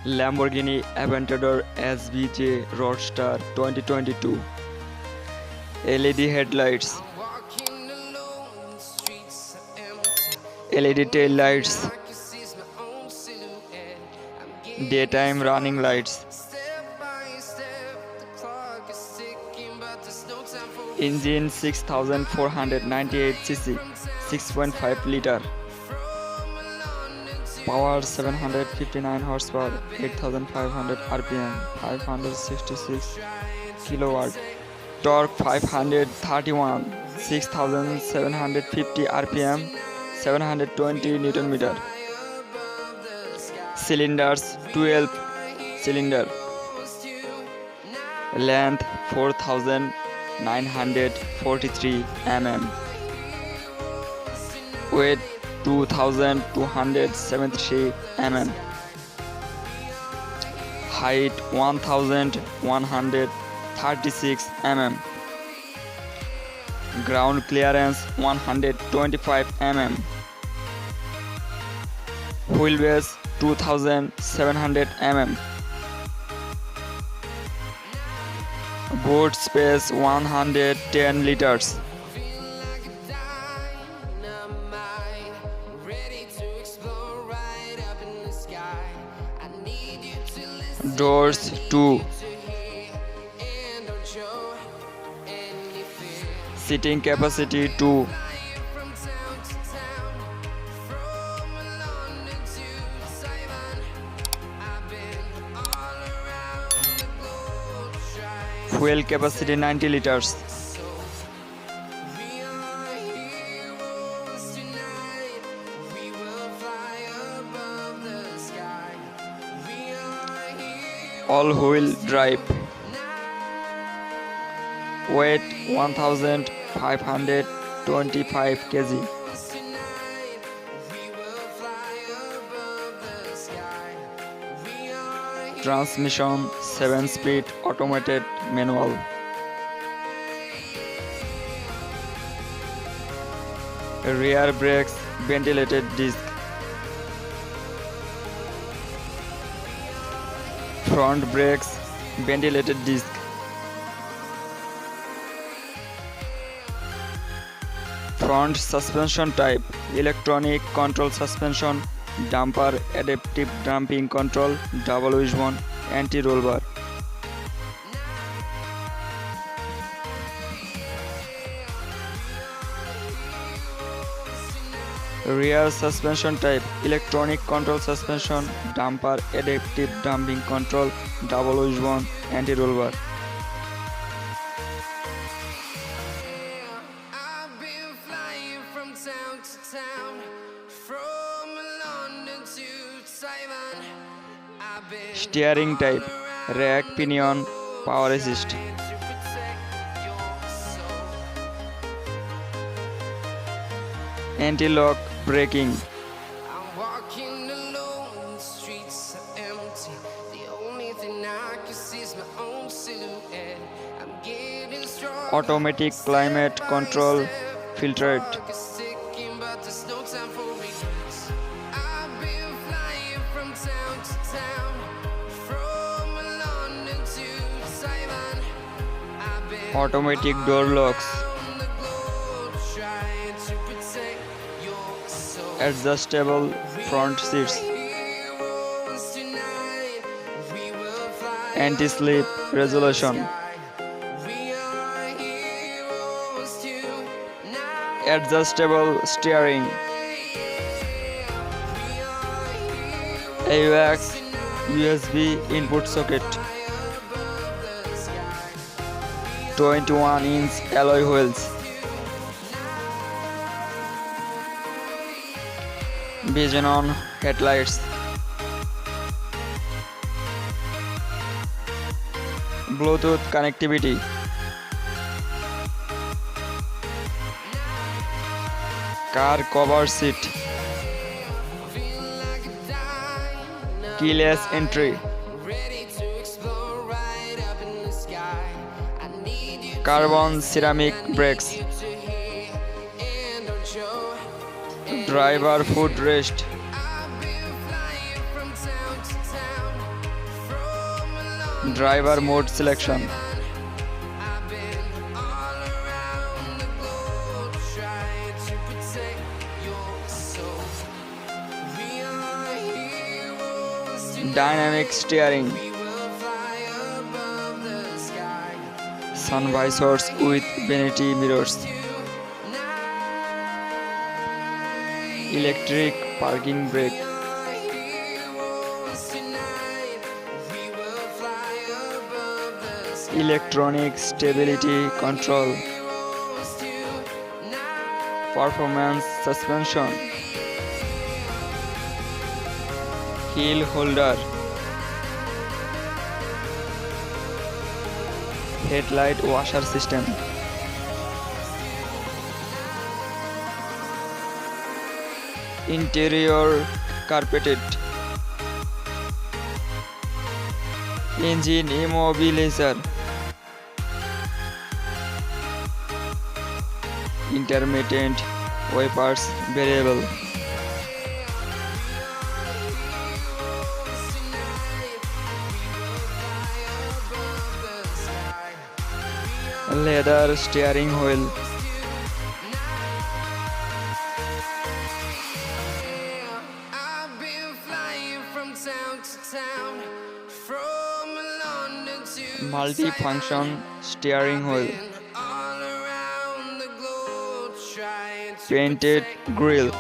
Lamborghini Aventador SVJ Roadster 2022. LED headlights, LED tail lights, daytime running lights, engine 6498 cc, 6.5 liter, power 759 horsepower, 8500 rpm, 566 kilowatt, torque 531, 6750 rpm, 720 newton meter. Cylinders 12 cylinder, length 4943 mm, weight 2273 mm, height 1136 mm, ground clearance 125 mm, wheelbase 2700 mm, boot space 110 liters, doors 2, seating capacity 2, fuel capacity 90 liters. All-wheel drive. Weight 1525 kg. Transmission 7-speed automated manual. Rear brakes ventilated disc. Front brakes ventilated disc. Front suspension type electronic control suspension, damper adaptive damping control, double wishbone, anti-roll bar. Rear suspension type electronic control suspension, damper adaptive damping control, double wishbone, anti-roll bar. Steering type rack pinion, power assist. Anti-lock braking. Automatic climate control filtrate. Automatic door locks. Adjustable front seats. Anti-slip resolution. Adjustable steering. AUX USB input socket. 21-inch alloy wheels. Vision on headlights. Bluetooth connectivity. Car cover seat. Keyless entry. Carbon ceramic brakes. Driver footrest. Driver mode selection. Dynamic steering. Sun visors with vanity mirrors. Electric parking brake. Electronic stability control. Performance suspension. Heel holder. Headlight washer system. Interior carpeted. Engine immobilizer. Intermittent wipers variable. Leather steering wheel. Multi-function steering wheel. Painted grille.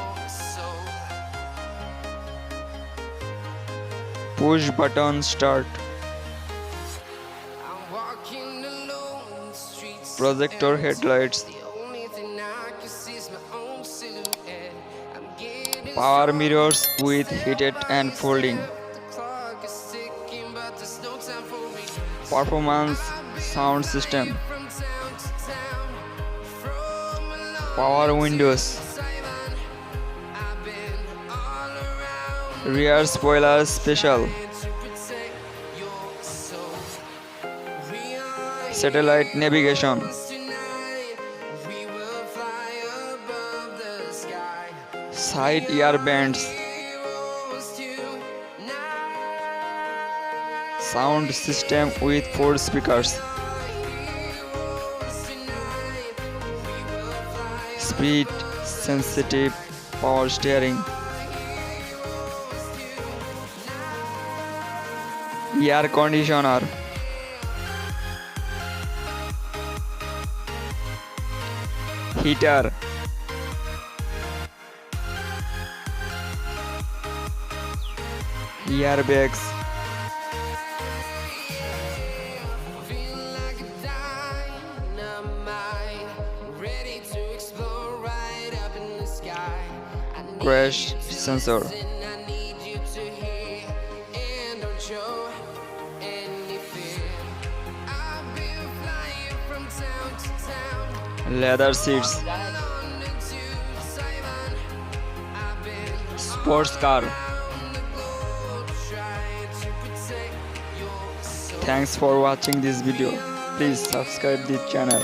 Push button start. Projector headlights. Power mirrors with heated and folding. Performance sound system. Power windows. Rear spoiler special. Satellite navigation. Side airbands. Sound system with 4 speakers. Speed sensitive power steering. Air conditioner. Heater. Airbags. Crash sensor. Leather seats. Sports car. Thanks for watching this video. Please subscribe this channel.